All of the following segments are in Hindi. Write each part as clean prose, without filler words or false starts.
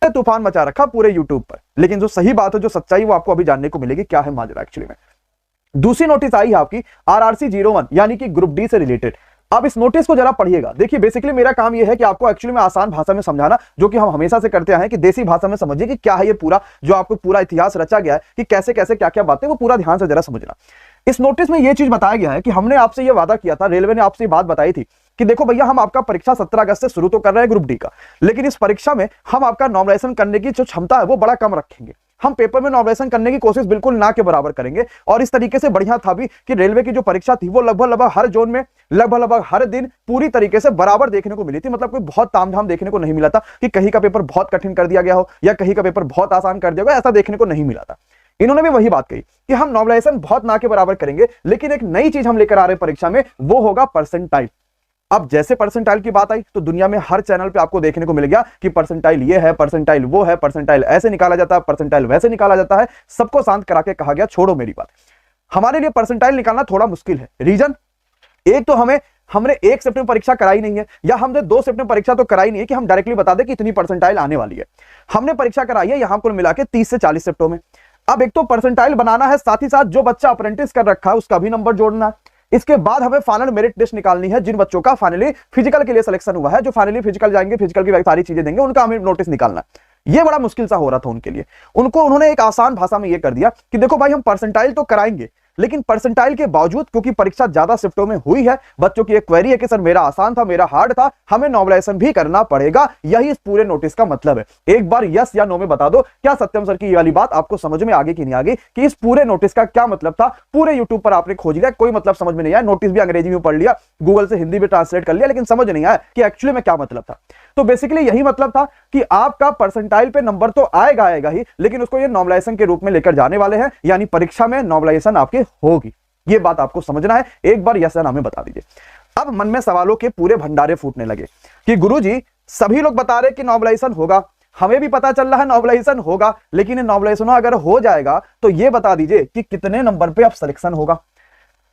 तूफान मचा रखा पूरे यूट्यूब पर। लेकिन जो सही बात है, जो सच्चाई, वो आपको अभी जानने को मिलेगी क्या है माजरा एक्चुअली में। दूसरी नोटिस आई है आपकी RRC 01 यानी कि ग्रुप डी से रिलेटेड। अब इस नोटिस को जरा पढ़िएगा। देखिए बेसिकली मेरा काम यह है कि आपको एक्चुअली में आसान भाषा में समझाना, जो कि हम हमेशा से करते हैं कि देसी भाषा में समझिए कि क्या है ये पूरा जो आपको पूरा इतिहास रचा गया है कि कैसे कैसे क्या क्या बातें, वो पूरा ध्यान से जरा समझना। इस नोटिस में यह चीज बताया गया है कि हमने आपसे यह वादा किया था, रेलवे ने आपसे बात बताई थी कि देखो भैया हम आपका परीक्षा 17 अगस्त से शुरू तो कर रहे हैं ग्रुप डी का, लेकिन इस परीक्षा में हम आपका नॉर्मलाइजेशन करने की जो क्षमता है वो बड़ा कम रखेंगे। हम पेपर में नॉर्मलाइजेशन करने की कोशिश बिल्कुल ना के बराबर करेंगे। और इस तरीके से बढ़िया था भी कि रेलवे की जो परीक्षा थी वो लगभग हर जोन में लगभग हर दिन पूरी तरीके से बराबर देखने को मिली थी। मतलब कोई बहुत तामझाम देखने को नहीं मिला था कि कहीं का पेपर बहुत कठिन कर दिया गया हो या कहीं का पेपर बहुत आसान कर दिया गया, ऐसा देखने को नहीं मिला था। इन्होंने भी वही बात कही कि हम नॉर्मलाइजेशन बहुत ना के बराबर करेंगे, लेकिन एक नई चीज हम लेकर आ रहे हैं परीक्षा में, वो होगा परसेंटाइल। अब जैसे परसेंटाइल की बात आई तो दुनिया में हर चैनल पे आपको देखने को मिल गया कि परसेंटाइल ये है, परसेंटाइल वो है, परसेंटाइल ऐसे निकाला जाता है, परसेंटाइल वैसे निकाला जाता है। सबको शांत करा के कहा गया छोड़ो मेरी बात, हमारे लिए परसेंटाइल निकालना थोड़ा मुश्किल है। रीजन एक तो हमने 1 सिफ्ट में परीक्षा कराई नहीं है, या हमने 2 सिफ्ट में परीक्षा तो कराई नहीं है कि हम डायरेक्टली बता दें कि इतनी परसेंटाइल आने वाली है। हमने परीक्षा कराई है यहां कुल मिला के 30 से 40 सिफ्टों में। अब एक तो परसेंटाइल बनाना है, साथ ही साथ जो बच्चा अप्रेंटिस कर रखा है उसका भी नंबर जोड़ना है। इसके बाद हमें फाइनल मेरिट लिस्ट निकालनी है, जिन बच्चों का फाइनली फिजिकल के लिए सिलेक्शन हुआ है, जो फाइनली फिजिकल जाएंगे, फिजिकल की सारी चीजें देंगे, उनका हमें नोटिस निकालना है। ये बड़ा मुश्किल सा हो रहा था उनके लिए। उन्होंने एक आसान भाषा में ये कर दिया कि देखो भाई हम परसेंटाइल तो कराएंगे, लेकिन परसेंटाइल के बावजूद क्योंकि परीक्षा ज्यादा शिफ्टों में हुई है, बच्चों की एक क्वेरी है कि सर मेरा आसान था, मेरा हार्ड था, हमें नॉर्मलाइजेशन भी करना पड़ेगा। यही इस पूरे नोटिस का मतलब है। एक बार यस या नो में बता दो, क्या सत्यम सर की ये वाली बात आपको समझ में आगे की नहीं आगे कि इस पूरे नोटिस का क्या मतलब था? पूरे यूट्यूब पर आपने खोज लिया, कोई मतलब समझ में नहीं आया। नोटिस भी अंग्रेजी में पढ़ लिया, गूगल से हिंदी में ट्रांसलेट कर लिया, लेकिन समझ नहीं आया कि एक्चुअली में क्या मतलब था। तो बेसिकली यही मतलब था कि आपका परसेंटाइल पे नंबर तो आएगा ही, लेकिन उसको ये नॉर्मलाइजेशन के रूप में लेकर जाने वाले हैं, यानी परीक्षा में नॉर्मलाइजेशन आपके होगी। ये बात आपको समझना है। एक बार यस या नो में बता दीजिए। अब मन में सवालों के पूरे भंडारे फूटने लगे कि गुरुजी सभी लोग बता रहे कि नॉर्मलाइजेशन होगा, हमें भी पता चल रहा है नॉर्मलाइजेशन होगा, लेकिन नॉर्मलाइजेशन अगर हो जाएगा तो ये बता दीजिए कि कितने नंबर पे अब सिलेक्शन होगा,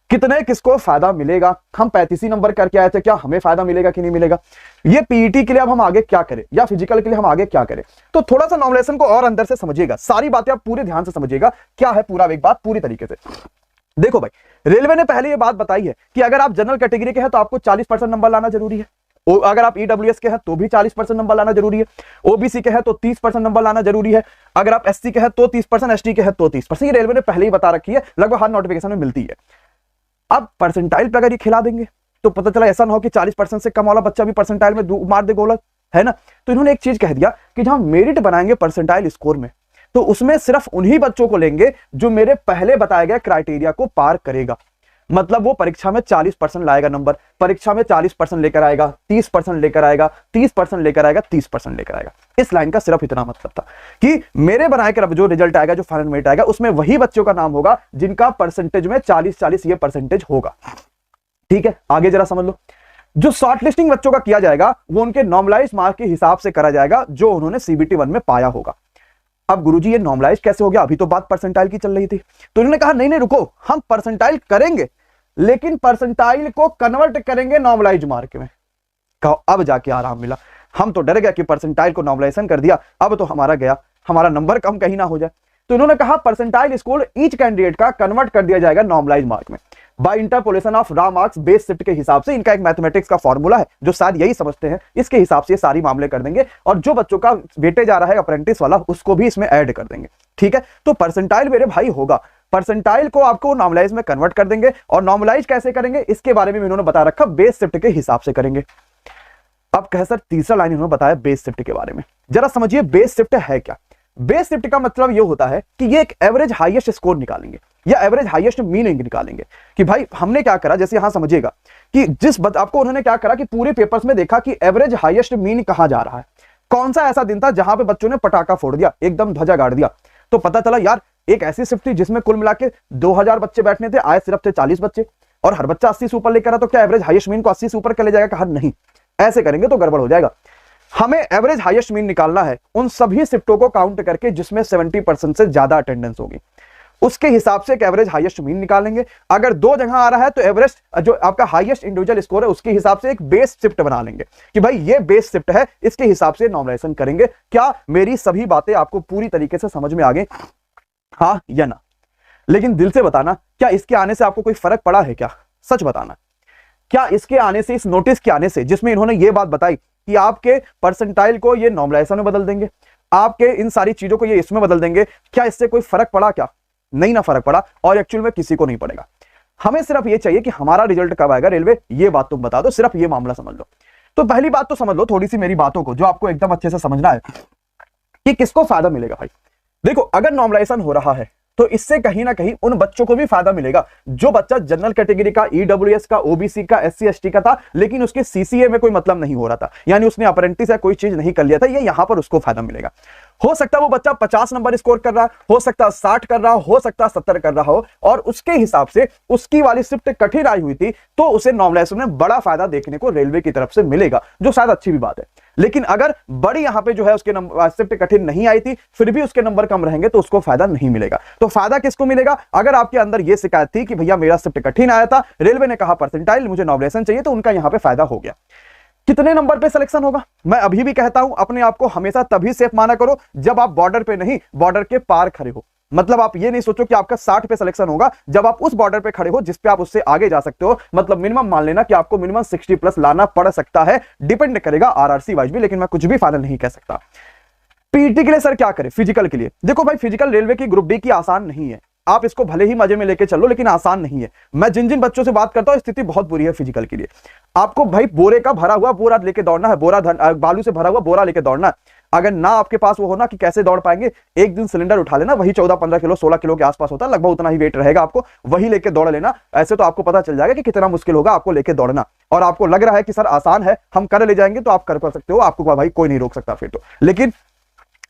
कितने किसको फायदा मिलेगा। हम 35 नंबर करके आए थे, क्या हमें फायदा मिलेगा कि नहीं मिलेगा? ये पीईटी के लिए अब हम आगे क्या करें, या फिजिकल के लिए हम आगे क्या करें? तो थोड़ा सा नॉर्मलाइजेशन को और अंदर से समझिएगा, सारी बातें आप पूरे ध्यान से समझिएगा क्या है पूरा, एक बात पूरी तरीके से देखो भाई। रेलवे ने पहले ये बात बताई है कि अगर आप जनरल कैटेगरी के हैं तो आपको 40% नंबर लाना जरूरी है, और अगर आप ईडब्ल्यूएस के हैं तो भी 40% नंबर लाना जरूरी है, ओबीसी के हैं तो 30% नंबर लाना जरूरी है, अगर आप एससी के हैं तो 30%, एसटी के हैं तो 30%। ये रेलवे ने पहले ही बता रखी है, लगभग हर नोटिफिकेशन में मिलती है। अब परसेंटाइल पे अगर ये खिला देंगे तो पता चला ऐसा ना हो कि 40% से कम वाला बच्चा भी परसेंटाइल में मार दे गोला, है ना। तो इन्होंने एक चीज कह दिया कि जहां मेरिट बनाएंगे परसेंटाइल स्कोर में, तो उसमें सिर्फ उन्हीं बच्चों को लेंगे जो मेरे पहले बताए गए क्राइटेरिया को पार करेगा। मतलब वो परीक्षा में 40% लाएगा नंबर, परीक्षा में 40% लेकर आएगा, 30% लेकर आएगा, 30% लेकर आएगा, 30% लेकर आएगा। इस लाइन का सिर्फ इतना मतलब था कि मेरे बनाए कर जो रिजल्ट आएगा, जो फाइनल मेरिट आएगा, उसमें वही बच्चों का नाम होगा जिनका परसेंटेज में 40-40 ये परसेंटेज होगा। ठीक है, आगे जरा समझ लो। जो शॉर्ट लिस्टिंग बच्चों का किया जाएगा वो उनके नॉर्मलाइज मार्क के हिसाब से करा जाएगा जो उन्होंने सीबीटी 1 में पाया होगा। अब गुरुजी ये नॉर्मलाइज कैसे हो गया? अभी तो बात परसेंटाइल की चल रही थी। तो इन्होंने कहा नहीं रुको, हम परसेंटाइल करेंगे, लेकिन परसेंटाइल को कन्वर्ट करेंगे नॉर्मलाइज मार्क में। कहो अब जाके आराम मिला। हम तो डर गया कि परसेंटाइल को नॉर्मलाइजेशन कर दिया, अब तो हमारा गया, हमारा नंबर कम कहीं ना हो जाए। तो इन्होंने कहा परसेंटाइल स्कोर ईच कैंडिडेट का कन्वर्ट कर दिया जाएगा नॉर्मलाइज मार्क में by interpolation of raw marks base shift के हिसाब से। इनका एक मैथमेटिक्स का फॉर्मूला है जो शायद यही समझते हैं, इसके हिसाब से ये सारी मामले कर देंगे, और जो बच्चों का वेटेज जा रहा है अप्रेंटिस वाला उसको भी इसमें ऐड कर देंगे। ठीक है, तो परसेंटाइल मेरे भाई होगा, परसेंटाइल को आपको नॉर्मलाइज में कन्वर्ट कर देंगे, और नॉर्मलाइज कैसे करेंगे इसके बारे में इन्होंने बता रखा, बेस शिफ्ट के हिसाब से करेंगे। अब कह सर तीसरा लाइन इन्होंने बताया बेस शिफ्ट के बारे में, जरा समझिए बेस शिफ्ट है क्या। बेस शिफ्ट का मतलब यह होता है कि ये एक एवरेज हाईएस्ट स्कोर निकालेंगे या एवरेज हाईएस्ट मीन निकालेंगे। कि भाई हमने क्या करा, जैसे यहां समझिएगा कि आपको उन्होंने क्या करा कि पूरे पेपर्स में देखा कि एवरेज हाईएस्ट मीन कहां जा रहा है, कौन सा ऐसा दिन था जहां पे बच्चों ने पटाखा फोड़ दिया, एकदम ध्वजा गाड़ दिया। तो पता चला यार एक ऐसी शिफ्ट थी जिसमें कुल मिला के 2000 बच्चे बैठने थे, आए सिर्फ थे 40 बच्चे, और हर बच्चा 80 से ऊपर लेकर आ, तो क्या एवरेज हाईएस्ट मीन को 80 से ऊपर कर ले जाएगा? कहा नहीं, ऐसे करेंगे तो गड़बड़ हो जाएगा। हमें एवरेज हाईएस्ट मीन निकालना है उन सभी शिफ्टों को काउंट करके जिसमें 70% से ज्यादा अटेंडेंस होगी। उसके हिसाब से एक एवरेज हाईएस्ट मीन निकालेंगे। अगर 2 जगह आ रहा है तो एवरेज जो आपका हाईएस्ट इंडिविजुअल स्कोर है उसके हिसाब से एक बेस शिफ्ट बना लेंगे कि भाई ये बेस शिफ्ट है, इसके हिसाब से नॉर्मलाइजेशन करेंगे। क्या मेरी सभी बातें आपको पूरी तरीके से समझ में आ गई, हाँ या ना? लेकिन दिल से बताना, क्या इसके आने से आपको कोई फर्क पड़ा है क्या? सच बताना, क्या इसके आने से, इस नोटिस के आने से जिसमें इन्होंने ये बात बताई कि आपके परसेंटाइल को ये नॉर्मलाइजेशन में बदल देंगे, आपके इन सारी चीजों को ये इसमें बदल देंगे, क्या इससे कोई फर्क पड़ा क्या? नहीं ना फर्क पड़ा, और एक्चुअल में किसी को नहीं पड़ेगा। हमें सिर्फ ये चाहिए कि हमारा रिजल्ट कब आएगा रेलवे, ये बात तुम बता दो, सिर्फ ये मामला समझ लो। तो पहली बात तो समझ लो थोड़ी सी मेरी बातों को, जो आपको एकदम अच्छे से समझना है कि किसको फायदा मिलेगा। भाई देखो, अगर नॉर्मलाइजेशन हो रहा है तो इससे कहीं ना कहीं उन बच्चों को भी फायदा मिलेगा जो बच्चा जनरल कैटेगरी का, ईडब्ल्यूएस का, ओबीसी का, एससी एसटी का था, लेकिन उसके सीसीए में कोई मतलब नहीं हो रहा था, यानी उसने अप्रेंटिस या कोई चीज नहीं कर लिया था, ये यहां पर उसको फायदा मिलेगा। हो सकता है वो बच्चा 50 नंबर स्कोर कर रहा है, हो सकता है 60 कर रहा हो सकता है 70 कर रहा हो, और उसके हिसाब से उसकी वाली शिफ्ट कठिन आई हुई थी, तो उसे नॉर्मलाइजेशन में बड़ा फायदा देखने को रेलवे की तरफ से मिलेगा, जो शायद अच्छी भी बात है। लेकिन अगर बड़ी यहां पे जो है उसके नंबर शिफ्ट कठिन नहीं आई थी, फिर भी उसके नंबर कम रहेंगे, तो उसको फायदा नहीं मिलेगा। तो फायदा किसको मिलेगा? अगर आपके अंदर यह शिकायत थी कि भैया मेरा शिफ्ट कठिन आया था, रेलवे ने कहा परसेंटाइल, मुझे नॉर्मलाइजेशन चाहिए, तो उनका यहां पे फायदा हो गया। कितने नंबर पे सिलेक्शन होगा? मैं अभी भी कहता हूं, अपने आप को हमेशा तभी सेफ माना करो जब आप बॉर्डर पे नहीं, बॉर्डर के पार खड़े हो। मतलब आप ये नहीं सोचो कि आपका 60 पे सिलेक्शन होगा, जब आप उस बॉर्डर पे खड़े हो जिस पे आप उससे आगे जा सकते हो। मतलब मिनिमम मान लेना कि आपको मिनिमम 60 प्लस लाना पड़ सकता है, डिपेंड करेगा आरआरसी वाइज भी, लेकिन मैं कुछ भी फाइनल नहीं कह सकता। पीटी के लिए सर क्या करें? फिजिकल के लिए देखो भाई, फिजिकल रेलवे की ग्रुप डी की आसान नहीं है। आप इसको भले ही मजे में लेके चलो, लेकिन आसान नहीं है। मैं जिन जिन बच्चों से बात करता हूं, स्थिति बहुत बुरी है फिजिकल के लिए। आपको भाई बोरे का भरा हुआ बोरा लेके दौड़ना है, बालू से भरा हुआ बोरा लेके दौड़ना है। अगर ना आपके पास वो हो ना कि कैसे दौड़ पाएंगे, एक दिन सिलेंडर उठा लेना, वही 14-15 किलो 16 किलो के आसपास होता है, लगभग उतना ही वेट रहेगा, आपको वही लेके दौड़ लेना। ऐसे तो आपको पता चल जाएगा कि कितना मुश्किल होगा आपको लेके दौड़ना। और आपको लग रहा है कि सर आसान है, हम कर ले जाएंगे, तो आप कर सकते हो, आपको भाई कोई नहीं रोक सकता फिर तो। लेकिन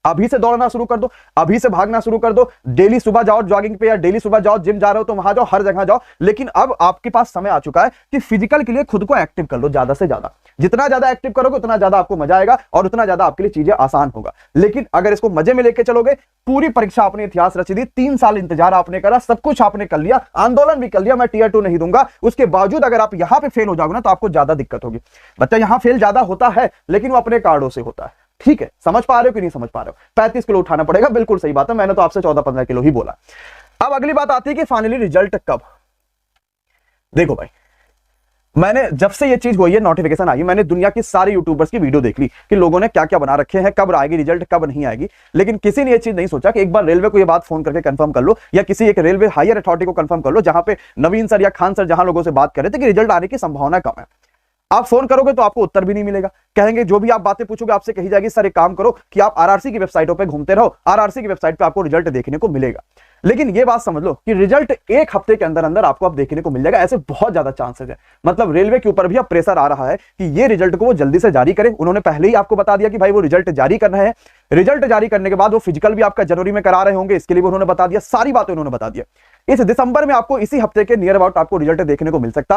अभी से दौड़ना शुरू कर दो, अभी से भागना शुरू कर दो। डेली सुबह जाओ जॉगिंग पे, या डेली सुबह जाओ, जिम जा रहे हो तो वहां जाओ, हर जगह जाओ। लेकिन अब आपके पास समय आ चुका है कि फिजिकल के लिए खुद को एक्टिव कर लो, ज्यादा से ज्यादा। जितना ज्यादा एक्टिव करोगे उतना ज्यादा आपको मजा आएगा और उतना ज्यादा आपके लिए चीजें आसान होगा। लेकिन अगर इसको मजे में लेके चलोगे, पूरी परीक्षा आपने इतिहास रच दी, 3 साल इंतजार आपने करा, सब कुछ आपने कर लिया, आंदोलन भी कर लिया, मैं टीयर 2 नहीं दूंगा, उसके बावजूद अगर आप यहां पे फेल हो जाओगे ना, तो आपको ज्यादा दिक्कत होगी। बच्चा यहां फेल ज्यादा होता है, लेकिन वो अपने कार्डों से होता है। ठीक है, समझ पा रहे हो कि नहीं समझ पा रहे हो? 35 किलो उठाना पड़ेगा, बिल्कुल सही बात है, मैंने तो आपसे 14-15 किलो ही बोला। अब अगली बात आती है कि फाइनली रिजल्ट कब? देखो भाई, मैंने जब से ये चीज हुई है, नोटिफिकेशन आई, मैंने दुनिया की सारी यूट्यूबर्स की वीडियो देख ली कि लोगों ने क्या क्या बना रखे हैं, कब आएगी रिजल्ट, कब नहीं आएगी। लेकिन किसी ने ये चीज नहीं सोचा कि एक बार रेलवे को ये बात फोन करके कंफर्म कर लो, या किसी एक रेलवे हायर अथॉरिटी को कंफर्म कर लो, जहां पे नवीन सर या खान सर जहां लोगों से बात कर रहे थे कि रिजल्ट आने की संभावना कम है। आप फोन करोगे तो आपको उत्तर भी नहीं मिलेगा, कहेंगे जो भी आप बातें पूछोगे आपसे कही जाएगी सर एक काम करो कि आप आरआरसी की वेबसाइटों पे घूमते रहो, आरआरसी की वेबसाइट पे आपको रिजल्ट देखने को मिलेगा। लेकिन ये बात समझ लो कि रिजल्ट 1 हफ्ते के अंदर अंदर आपको अब देखने को मिल जाएगा, ऐसे बहुत ज्यादा चांसेस है। मतलब रेलवे के ऊपर भी अब प्रेशर आ रहा है कि ये रिजल्ट को वो जल्दी से जारी करें। उन्होंने पहले ही आपको बता दिया कि भाई वो रिजल्ट जारी करना है। रिजल्ट जारी करने के बाद वो फिजिकल भी आपका जनवरी में करा रहे होंगे, इसके लिए भी उन्होंने बता दिया, सारी बातें उन्होंने बता दिया। इस दिसंबर में आपको इसी हफ्ते के नियर अबाउट आपको रिजल्ट देखने को मिल सकता।